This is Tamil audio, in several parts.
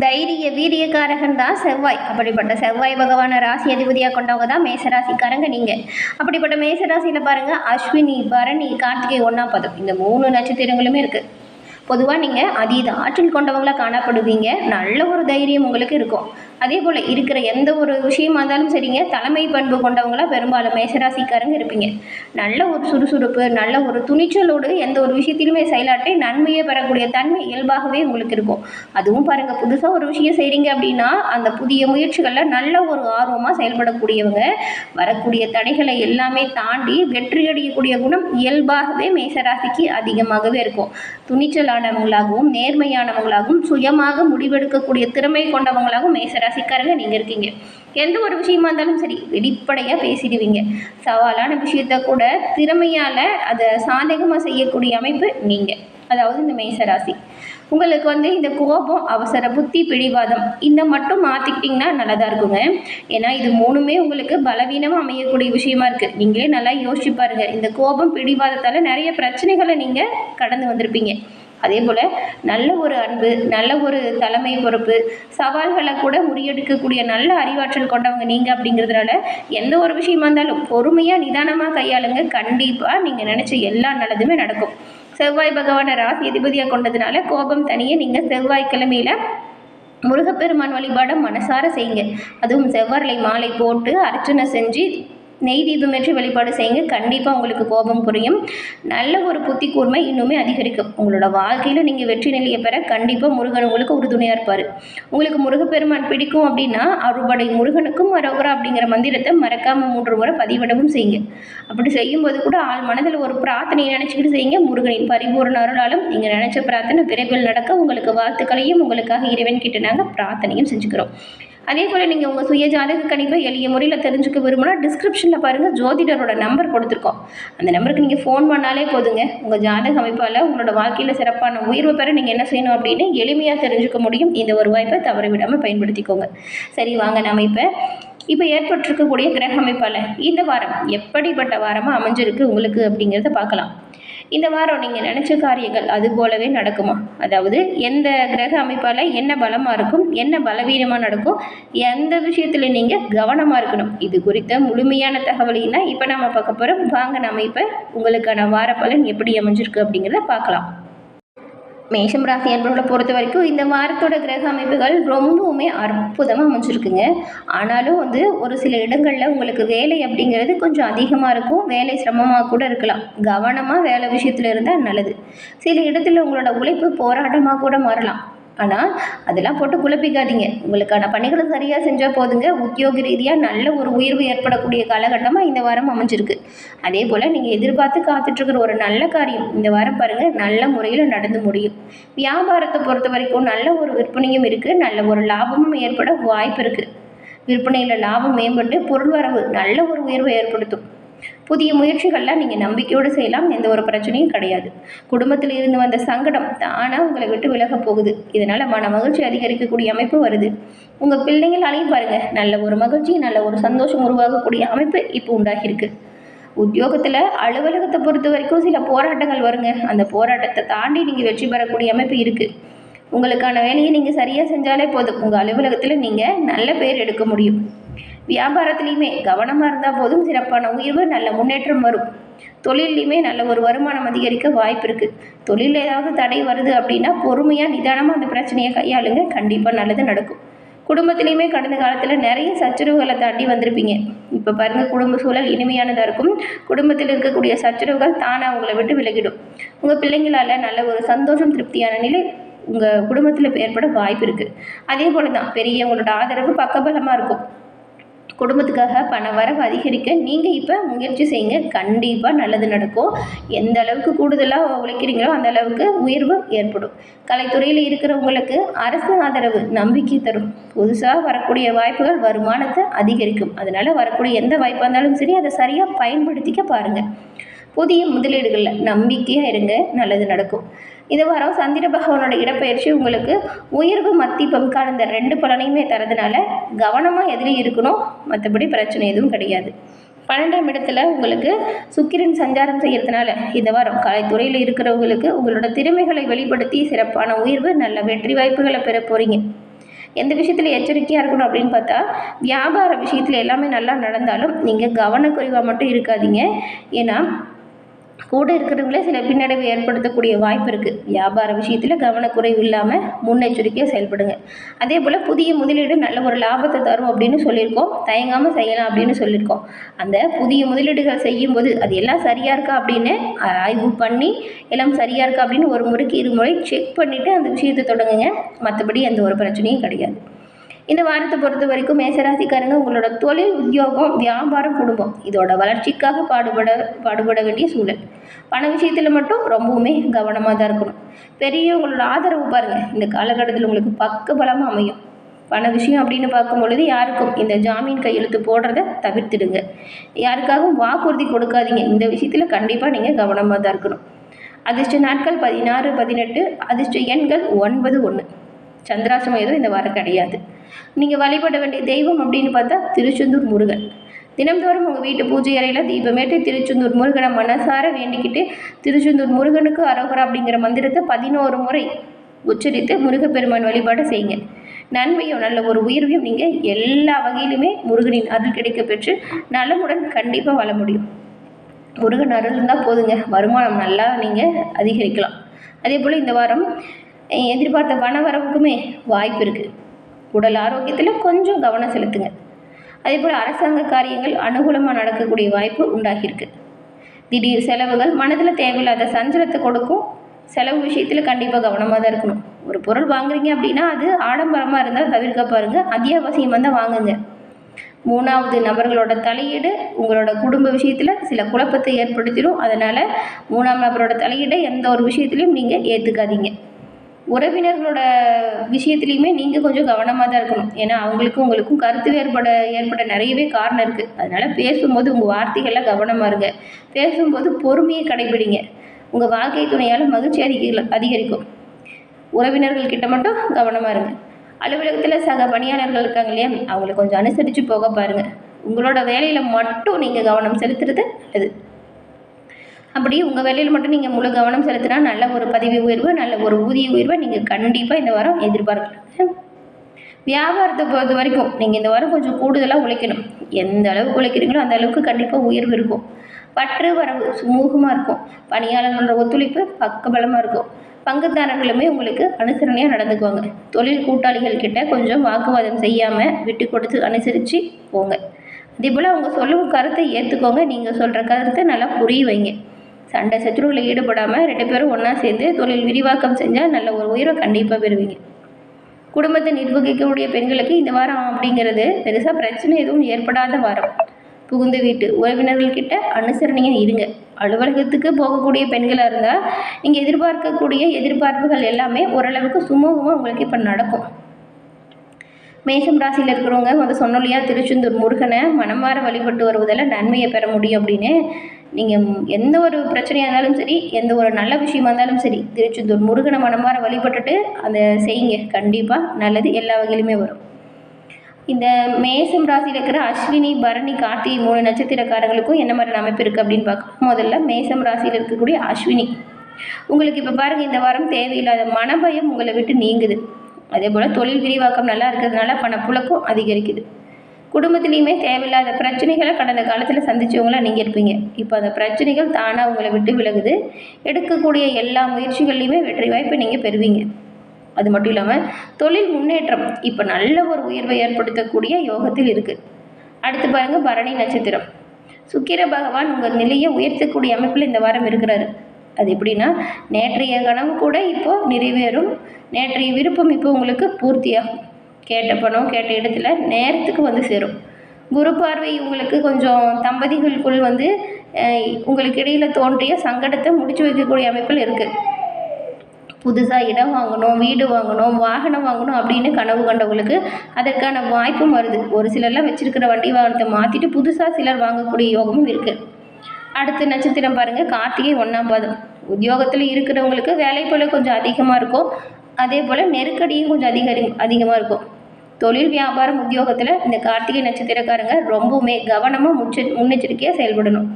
தைரிய வீரியக்காரகன் தான் செவ்வாய். அப்படிப்பட்ட செவ்வாய் பகவானை ராசி அதிபதியாக கொண்டவங்க தான் மேசராசிக்காரங்க நீங்கள். அப்படிப்பட்ட மேசராசியில் பாருங்கள், அஸ்வினி, பரணி, கார்த்திகை, ஒன்றாம் பதம் இந்த 3 நட்சத்திரங்களுமே இருக்குது. பொதுவாக நீங்கள் அதீத ஆற்றல் கொண்டவங்களாக காணப்படுவீங்க. நல்ல ஒரு தைரியம் உங்களுக்கு இருக்கும். அதே போல் இருக்கிற எந்த ஒரு விஷயமா இருந்தாலும் சரிங்க, தலைமை பண்பு கொண்டவங்களாக பெரும்பாலும் மேசராசிக்காரங்க இருப்பீங்க. நல்ல ஒரு சுறுசுறுப்பு, நல்ல ஒரு துணிச்சலோடு எந்த ஒரு விஷயத்திலுமே செயலாற்றி நன்மையை பெறக்கூடிய தன்மை இயல்பாகவே உங்களுக்கு இருக்கும். அதுவும் பாருங்கள், புதுசாக ஒரு விஷயம் செய்கிறீங்க அப்படின்னா அந்த புதிய முயற்சிகளில் நல்ல ஒரு ஆர்வமாக செயல்படக்கூடியவங்க. வரக்கூடிய தடைகளை எல்லாமே தாண்டி வெற்றி அடையக்கூடிய குணம் இயல்பாகவே மேசராசிக்கு அதிகமாகவே இருக்கும். துணிச்சலானவங்களாகவும் நேர்மையானவங்களாகவும் சுயமாக முடிவெடுக்கக்கூடிய திறமை கொண்டவங்களாகவும் மேசராசிக்காரங்க நீங்கள் இருக்கீங்க. எந்த ஒரு விஷயமா இருந்தாலும் சரி வெளிப்படையாக பேசிடுவீங்க. சவாலான விஷயத்த கூட திறமையால் அதை சாதகமாக செய்யக்கூடிய அமைப்பு நீங்கள், அதாவது இந்த மேசராசி. உங்களுக்கு இந்த கோபம், அவசர புத்தி, பிடிவாதம் இந்த மட்டும் மாற்றிக்கிட்டிங்கன்னா நல்லதாக இருக்குங்க. ஏன்னா இது 3மே உங்களுக்கு பலவீனமாக அமையக்கூடிய விஷயமா இருக்குது. நீங்களே நல்லா யோசிச்சு பாருங்கள். இந்த கோபம், பிடிவாதத்தால் நிறைய பிரச்சனைகளை நீங்கள் கடந்து வந்திருப்பீங்க. அதே போல் நல்ல ஒரு அன்பு, நல்ல ஒரு தலைமை பொறுப்பு, சவால்களை கூட முறியெடுக்கக்கூடிய நல்ல அறிவாற்றல் கொண்டவங்க நீங்கள். அப்படிங்கிறதுனால எந்த ஒரு விஷயமா இருந்தாலும் பொறுமையாக நிதானமாக கையாளுங்க. கண்டிப்பாக நீங்கள் நினச்ச எல்லா நல்லதுமே நடக்கும். செவ்வாய் பகவானை ராசி அதிபதியாக கொண்டதுனால கோபம் தனியே நீங்கள் செவ்வாய்க்கிழமையில் முருகப்பெருமான் வழிபாடை மனசார செய்யுங்க. அதுவும் செவ்வாழை மாலை போட்டு அர்ச்சனை செஞ்சு நெய் தீபமேற்றி வழிபாடு செய்யுங்க. கண்டிப்பாக உங்களுக்கு கோபம் குறையும். நல்ல ஒரு புத்தி கூர்மை இன்னுமே அதிகரிக்கும். உங்களோட வாழ்க்கையில் நீங்கள் வெற்றி நிலையை பெற கண்டிப்பாக முருகன் உங்களுக்கு உறுதுணையாக இருப்பார். உங்களுக்கு முருகப்பெருமான் பிடிக்கும் அப்படின்னா அறுபடை முருகனுக்கும் அரோகரா அப்படிங்கிற மந்திரத்தை மறக்காமல் 3 முறை பதிவிடவும் செய்யுங்க. அப்படி செய்யும்போது கூட ஆள் மனதில் ஒரு பிரார்த்தனையை நினச்சிக்கிட்டு செய்யுங்க. முருகனின் பரிபூர்ண அருளாலும் நீங்கள் நினச்ச பிரார்த்தனை விரைவில் நடக்க உங்களுக்கு வாழ்த்துக்களையும் உங்களுக்காக இறைவன் கிட்ட நாங்கள் பிரார்த்தனையும் செஞ்சுக்கிறோம். அதே போல் நீங்கள் உங்கள் சுய ஜாதக கணிப்பை எளிய முறையில் தெரிஞ்சுக்க விரும்பினா டிஸ்கிரிப்ஷனில் பாருங்கள், ஜோதிடரோட நம்பர் கொடுத்துருக்கோம். அந்த நம்பருக்கு நீங்கள் ஃபோன் பண்ணாலே போதுங்க. உங்கள் ஜாதக அமைப்பால் உங்களோட வாழ்க்கையில் சிறப்பான உயர்வு பெற நீங்கள் என்ன செய்யணும் அப்படின்னு எளிமையாக தெரிஞ்சுக்க முடியும். இந்த ஒரு வாய்ப்பை தவற விடாமல் பயன்படுத்திக்கோங்க. சரி, வாங்க நம்ம இப்போ ஏற்பட்டிருக்கக்கூடிய கிரக அமைப்பால் இந்த வாரம் எப்படிப்பட்ட வாரமாக அமைஞ்சிருக்கு உங்களுக்கு அப்படிங்கிறத பார்க்கலாம். இந்த வாரம் நீங்கள் நினச்ச காரியங்கள் அது போலவே நடக்குமா? அதாவது எந்த கிரக அமைப்பால் என்ன பலமாக இருக்கும், என்ன பலவீனமாக நடக்கும், எந்த விஷயத்தில் நீங்கள் கவனமாக இருக்கணும், இது குறித்த முழுமையான தகவலைனா இப்போ நம்ம பார்க்க போகிறோம். வாங்க நம்ம இப்போ உங்களுக்கான வார பலன் எப்படி அமைஞ்சிருக்கு அப்படிங்கிறத பார்க்கலாம். மேஷம் ராசி அன்பர்களை பொறுத்த வரைக்கும் இந்த வாரத்தோட கிரக அமைப்புகள் ரொம்பவுமே அற்புதமாக அமைஞ்சிருக்குங்க. ஆனாலும் ஒரு சில இடங்களில் உங்களுக்கு வேலை அப்படிங்கிறது கொஞ்சம் அதிகமாக இருக்கும். வேலை சிரமமாக கூட இருக்கலாம். கவனமாக வேலை விஷயத்தில் இருந்தால் நல்லது. சில இடத்துல உங்களோட உழைப்பு போராட்டமாக கூட மாறலாம். ஆனால் அதெல்லாம் போட்டு குழப்பிக்காதீங்க. உங்களுக்கான பணிகளை சரியாக செஞ்சால் போதுங்க. உத்தியோக ரீதியாக நல்ல ஒரு உயர்வு ஏற்படக்கூடிய காலகட்டமாக இந்த வாரம் அமைஞ்சிருக்கு. அதே போல் நீங்கள் எதிர்பார்த்து காத்துட்ருக்கிற ஒரு நல்ல காரியம் இந்த வாரம் பாருங்கள் நல்ல முறையில் நடந்து முடியும். வியாபாரத்தை பொறுத்த வரைக்கும் நல்ல ஒரு விற்பனையும் இருக்குது. நல்ல ஒரு லாபமும் ஏற்பட வாய்ப்பு இருக்குது. விற்பனையில் லாபம் மேம்பட்டு பொருள் வரவு நல்ல ஒரு உயர்வை ஏற்படுத்தும். புதிய முயற்சிகள்லாம் நீங்கள் நம்பிக்கையோடு செய்யலாம். எந்த ஒரு பிரச்சனையும் கிடையாது. குடும்பத்தில் இருந்து வந்த சங்கடம் தானாக உங்களை விட்டு விலக போகுது. இதனால் மன மகிழ்ச்சி அதிகரிக்கக்கூடிய அமைப்பு வருது. உங்கள் பிள்ளைங்களாலையும் பாருங்கள் நல்ல ஒரு மகிழ்ச்சி, நல்ல ஒரு சந்தோஷம் உருவாகக்கூடிய அமைப்பு இப்போ உண்டாகியிருக்கு. உத்தியோகத்தில் அலுவலகத்தை பொறுத்த வரைக்கும் சில போராட்டங்கள் வருங்க. அந்த போராட்டத்தை தாண்டி நீங்கள் வெற்றி பெறக்கூடிய அமைப்பு இருக்குது. உங்களுக்கான வேலையை நீங்கள் சரியாக செஞ்சாலே போதும். உங்கள் அலுவலகத்தில் நீங்கள் நல்ல பேர் எடுக்க முடியும். வியாபாரத்துலேயுமே கவனமாக இருந்தால் போதும். சிறப்பான உயர்வு, நல்ல முன்னேற்றம் வரும். தொழிலையுமே நல்ல ஒரு வருமானம் அதிகரிக்க வாய்ப்பு இருக்குது. தொழிலில் ஏதாவது தடை வருது அப்படின்னா பொறுமையாக நிதானமாக அந்த பிரச்சனையை கையாளுங்க. கண்டிப்பாக நல்லது நடக்கும். குடும்பத்திலையுமே கடந்த காலத்தில் நிறைய சச்சரவுகளை தாண்டி வந்திருப்பீங்க. இப்போ பாருங்கள், குடும்ப சூழல் இனிமையானதாக இருக்கும். குடும்பத்தில் இருக்கக்கூடிய சச்சரவுகள் தானாக உங்களை விட்டு விலகிடும். உங்கள் பிள்ளைங்களால் நல்ல ஒரு சந்தோஷம், திருப்தியான நிலை உங்கள் குடும்பத்தில் ஏற்பட வாய்ப்பு இருக்குது. அதே போல் தான் பெரியவங்களோட ஆதரவு பக்கபலமாக இருக்கும். குடும்பத்துக்காக பண வரவு அதிகரிக்க நீங்கள் இப்போ முயற்சி செய்யுங்க. கண்டிப்பாக நல்லது நடக்கும். எந்த அளவுக்கு கூடுதலாக உழைக்கிறீங்களோ அந்த அளவுக்கு உயர்வு ஏற்படும். கலைத்துறையில் இருக்கிறவங்களுக்கு அரசு ஆதரவு நம்பிக்கை தரும். புதுசாக வரக்கூடிய வாய்ப்புகள் வருமானத்தை அதிகரிக்கும். அதனால் வரக்கூடிய எந்த வாய்ப்பாக இருந்தாலும் சரி அதை சரியாக பயன்படுத்திக்க பாருங்கள். புதிய முதலீடுகளில் நம்பிக்கையாக இருங்க. நல்லது நடக்கும். இந்த வாரம் சந்திர பகவானோட இடப்பெயர்ச்சி உங்களுக்கு உயர்வு மத்திப்பம்கான இந்த 2 பலனையுமே தரதுனால கவனமாக எதிலையும் இருக்கணும். மற்றபடி பிரச்சனை எதுவும் கிடையாது. 12ஆம் இடத்துல உங்களுக்கு சுக்கிரன் சஞ்சாரம் செய்யறதுனால இந்த வாரம் கலைத்துறையில் இருக்கிறவங்களுக்கு உங்களோட திறமைகளை வெளிப்படுத்தி சிறப்பான உயர்வு, நல்ல வெற்றி வாய்ப்புகளை பெற போகிறீங்க. எந்த விஷயத்தில் எச்சரிக்கையாக இருக்கணும் அப்படின்னு பார்த்தா, வியாபார விஷயத்தில் எல்லாமே நல்லா நடந்தாலும் நீங்கள் கவனக்குறைவாக மட்டும் இருக்காதீங்க. ஏன்னா கூட இருக்கிறவங்களே சில பின்னடைவு ஏற்படுத்தக்கூடிய வாய்ப்பு இருக்குது. வியாபார விஷயத்தில் கவனக்குறைவு இல்லாமல் முன்னெச்சரிக்கையாக செயல்படுங்க. அதே போல் புதிய முதலீடு நல்ல ஒரு லாபத்தை தரும் அப்படின்னு சொல்லியிருக்கோம். தயங்காமல் செய்யலாம் அப்படின்னு சொல்லியிருக்கோம். அந்த புதிய முதலீடுகள் செய்யும்போது அது எல்லாம் சரியாக இருக்கா அப்படின்னு ஆய்வு பண்ணி எல்லாம் சரியாக இருக்கா அப்படின்னு ஒரு முறைக்கு இருமுறை செக் பண்ணிவிட்டு அந்த விஷயத்தை தொடங்குங்க. மற்றபடி எந்த ஒரு பிரச்சனையும் கிடையாது. இந்த வாரத்தை பொறுத்த வரைக்கும் மேசராசிக்காரங்க உங்களோட தொழில், உத்தியோகம், வியாபாரம், குடும்பம் இதோட வளர்ச்சிக்காக பாடுபட வேண்டிய சூழல். பண விஷயத்தில் மட்டும் ரொம்பவுமே கவனமாக தான் இருக்கணும். பெரியவங்களோட ஆதரவு பாருங்கள் இந்த காலகட்டத்தில் உங்களுக்கு பக்க பலமாக அமையும். பண விஷயம் அப்படின்னு பார்க்கும் பொழுது யாருக்கும் இந்த ஜாமீன் கையெழுத்து போடுறத தவிர்த்துடுங்க. யாருக்காகவும் வாக்குறுதி கொடுக்காதீங்க. இந்த விஷயத்தில் கண்டிப்பாக நீங்கள் கவனமாக தான் இருக்கணும். அதிர்ஷ்ட நாட்கள் 16, 18. அதிர்ஷ்ட எண்கள் 9, 1. சந்திராசிரமம் எதுவும் இந்த வாரம் கிடையாது. நீங்கள் வழிபட வேண்டிய தெய்வம் அப்படின்னு பார்த்தா திருச்செந்தூர் முருகன். தினம்தோறும் உங்கள் வீட்டு பூஜை அறையில் தீபமேட்டு திருச்செந்தூர் முருகனை மனசார வேண்டிக்கிட்டு திருச்செந்தூர் முருகனுக்கு அரோகரா அப்படிங்கிற மந்திரத்தை 11 முறை உச்சரித்து முருகப்பெருமான் வழிபாடு செய்யுங்க. நன்மையும் நல்ல ஒரு உயர்வையும் நீங்கள் எல்லா வகையிலுமே முருகனின் அருள் கிடைக்க பெற்று நலமுடன் கண்டிப்பாக வாழ முடியும். முருகன் அருள் இருந்தால் போதுங்க, வருமானம் நல்லா நீங்கள் அதிகரிக்கலாம். அதே போல் இந்த வாரம் எதிர்பார்த்த பண வரவுக்குமே வாய்ப்பு இருக்குது. உடல் ஆரோக்கியத்தில் கொஞ்சம் கவனம் செலுத்துங்க. அதே போல் அரசாங்க காரியங்கள் அனுகூலமாக நடக்கக்கூடிய வாய்ப்பு உண்டாகியிருக்கு. திடீர் செலவுகள் மனதில் தேவையில்லாத சஞ்சலத்தை கொடுக்கும். செலவு விஷயத்தில் கண்டிப்பாக கவனமாக தான் இருக்கணும். ஒரு பொருள் வாங்குறீங்க அப்படின்னா அது ஆடம்பரமாக இருந்தால் தவிர்க்க பாருங்கள். அத்தியாவசியமாக தான் வாங்குங்க. 3வது நபர்களோட தலையீடு உங்களோட குடும்ப விஷயத்தில் சில குழப்பத்தை ஏற்படுத்திடும். அதனால் 3ஆம் நபரோட தலையீடை எந்த ஒரு விஷயத்துலையும் நீங்கள் ஏற்றுக்காதீங்க. உறவினர்களோட விஷயத்துலையுமே நீங்கள் கொஞ்சம் கவனமாக தான் இருக்கணும். ஏன்னா அவங்களுக்கும் உங்களுக்கும் கருத்து ஏற்பட நிறையவே காரணம் இருக்குது. அதனால் பேசும்போது உங்கள் வார்த்தைகளில் கவனமாக இருங்க. பேசும்போது பொறுமையை கடைபிடிங்க. உங்கள் வாழ்க்கை துணையால் மகிழ்ச்சி அதிகரிக்கும். உறவினர்கள்கிட்ட மட்டும் கவனமாக இருங்க. அலுவலகத்தில் சக பணியாளர்கள் இருக்காங்க இல்லையா, அவங்களை கொஞ்சம் அனுசரித்து போக பாருங்கள். உங்களோட வேலையில் மட்டும் நீங்கள் கவனம் செலுத்துறது நல்லது. அப்படி உங்கள் வேலையில் மட்டும் நீங்கள் முழு கவனம் செலுத்தினா நல்ல ஒரு பதவி உயர்வு, நல்ல ஒரு ஊதிய உயர்வை நீங்கள் கண்டிப்பாக இந்த வாரம் எதிர்பார்க்கலாம். வியாபாரத்தை பொறுத்த வரைக்கும் நீங்கள் இந்த வாரம் கொஞ்சம் கூடுதலாக உழைக்கணும். எந்த அளவுக்கு உழைக்கிறீங்களோ அந்த அளவுக்கு கண்டிப்பாக உயர்வு இருக்கும். பற்று வரவு சுமூகமாக இருக்கும். பணியாளர்களோட ஒத்துழைப்பு பக்கபலமாக இருக்கும். பங்குதாரர்களுமே உங்களுக்கு அனுசரணையாக நடந்துக்குவாங்க. தொழில் கூட்டாளிகள் கிட்ட கொஞ்சம் வாக்குவாதம் செய்யாமல் விட்டு கொடுத்து அனுசரித்து போங்க. அதே போல் அவங்க சொல்லும் கருத்தை ஏற்றுக்கோங்க. நீங்கள் சொல்கிற கருத்தை நல்லா புரிய வைங்க. சண்டை சத்துருவில் ஈடுபடாமல் 2 பேரும் ஒன்றா சேர்ந்து தொழில் விரிவாக்கம் செஞ்சால் நல்ல ஒரு உயர்வை கண்டிப்பாக பெறுவீங்க. குடும்பத்தை நிர்வகிக்கக்கூடிய பெண்களுக்கு இந்த வாரம் அப்படிங்கிறது பெருசாக பிரச்சனை எதுவும் ஏற்படாத வாரம். புகுந்த வீட்டு உறவினர்கள்கிட்ட அனுசரணையாக இருங்க. அலுவலகத்துக்கு போகக்கூடிய பெண்களாக இருந்தால் நீங்கள் எதிர்பார்க்கக்கூடிய எதிர்பார்ப்புகள் எல்லாமே ஓரளவுக்கு சுமூகமாக உங்களுக்கு இப்போ நடக்கும். மேஷம் ராசியில் இருக்கிறவங்க வந்து சொன்னோம் இல்லையா, திருச்செந்தூர் முருகனை மனமாற வழிபட்டு வருவதில் நன்மையை பெற முடியும் அப்படின்னு. நீங்கள் எந்த ஒரு பிரச்சனையாக இருந்தாலும் சரி, எந்த ஒரு நல்ல விஷயமா இருந்தாலும் சரி, திருச்செந்தூர் முருகனை மனமாற வழிபட்டுட்டு அதை செய்யுங்க. கண்டிப்பாக நல்லது எல்லா வகையிலுமே வரும். இந்த மேஷம் ராசியில் இருக்கிற அஸ்வினி, பரணி, கார்த்திகை 3 நட்சத்திரக்காரங்களுக்கும் என்ன மாதிரி அமைப்பு இருக்குது அப்படின்னு பார்க்கலாம். முதல்ல மேஷம் ராசியில் இருக்கக்கூடிய அஸ்வினி, உங்களுக்கு இப்போ பாருங்கள் இந்த வாரம் தேவையில்லாத மனபயம் உங்களை விட்டு நீங்குது. அதே போல் தொழில் விரிவாக்கம் நல்லா இருக்கிறதுனால பணப்புழக்கம் அதிகரிக்குது. குடும்பத்துலேயுமே தேவையில்லாத பிரச்சனைகளை கடந்த காலத்தில் சந்தித்தவங்களாம் நீங்கள் இருப்பீங்க. இப்போ அந்த பிரச்சனைகள் தானாக உங்களை விட்டு விலகுது. எடுக்கக்கூடிய எல்லா முயற்சிகள்லையுமே வெற்றி வாய்ப்பை நீங்கள் பெறுவீங்க. அது மட்டும் இல்லாமல் தொழில் முன்னேற்றம் இப்போ நல்ல ஒரு உயர்வை ஏற்படுத்தக்கூடிய யோகத்தில் இருக்குது. அடுத்து பாருங்கள் பரணி நட்சத்திரம். சுக்கிர பகவான் உங்கள் நிலையை உயர்த்தக்கூடிய அமைப்பில் இந்த வாரம் இருக்கிறாரு. அது எப்படின்னா, நேற்றைய கனவு கூட இப்போது நிறைவேறும். நேற்றைய விருப்பம் இப்போ உங்களுக்கு பூர்த்தியாகும். கேட்ட பணம் கேட்ட இடத்துல நேரத்துக்கு வந்து சேரும். குரு பார்வை உங்களுக்கு கொஞ்சம் தம்பதிகளுக்குள் வந்து உங்களுக்கு இடையில் தோன்றிய சங்கடத்தை முடிச்சு வைக்கக்கூடிய அமைப்பில் இருக்குது. புதுசாக இடம் வாங்கணும், வீடு வாங்கணும், வாகனம் வாங்கணும் அப்படின்னு கனவு கண்டவங்களுக்கு அதற்கான வாய்ப்பும் வருது. ஒரு சிலர்லாம் வச்சுருக்கிற வண்டி வாகனத்தை மாற்றிட்டு புதுசாக சிலர் வாங்கக்கூடிய யோகமும் இருக்குது. அடுத்த நட்சத்திரம் பாருங்கள் கார்த்திகை 1ஆம் பாதம். உத்தியோகத்தில் இருக்கிறவங்களுக்கு வேலைப்பளு கொஞ்சம் அதிகமாக இருக்கும். அதே போல் நெருக்கடியும் கொஞ்சம் அதிகமாக இருக்கும். தொழில் வியாபாரம் உத்தியோகத்தில் இந்த கார்த்திகை நட்சத்திரக்காரங்க ரொம்பவுமே கவனமாக முன்னெச்சரிக்கையாக செயல்படணும்.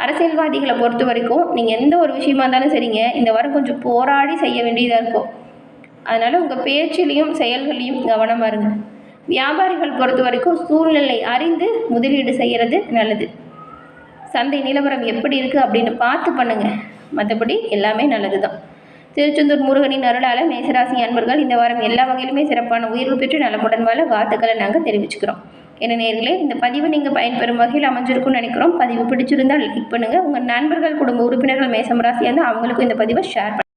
அரசியல்வாதிகளை பொறுத்த வரைக்கும் நீங்கள் எந்த ஒரு விஷயமா இருந்தாலும் சரிங்க, இந்த வாரம் கொஞ்சம் போராடி செய்ய வேண்டியதாக இருக்கும். அதனால் உங்கள் பேச்சிலையும் செயல்களையும் கவனமாக இருங்க. வியாபாரிகள் பொறுத்த வரைக்கும் சூழ்நிலை அறிந்து முதலீடு செய்கிறது நல்லது. சந்தை நிலவரம் எப்படி இருக்குது அப்படின்னு பார்த்து பண்ணுங்கள். மற்றபடி எல்லாமே நல்லது தான். திருச்செந்தூர் முருகனின் அருளால் மேசராசி அன்பர்கள் இந்த வாரம் எல்லா வகையிலுமே சிறப்பான உயர்வு பெற்று நலமுடன் வாழ வாழ்த்துக்களை நாங்கள் தெரிவிச்சுக்கிறோம். என்ன நேயர்களே, இந்த பதிவு நீங்கள் பயன்பெறும் வகையில் அமைஞ்சிருக்கும்னு நினைக்கிறோம். பதிவு பிடிச்சிருந்தால் லைக் பண்ணுங்கள். உங்கள் நண்பர்கள், குடும்ப உறுப்பினர்கள் மேசம் ராசியாக இருந்தால் அவங்களுக்கும் இந்த பதிவை ஷேர் பண்ணுங்கள்.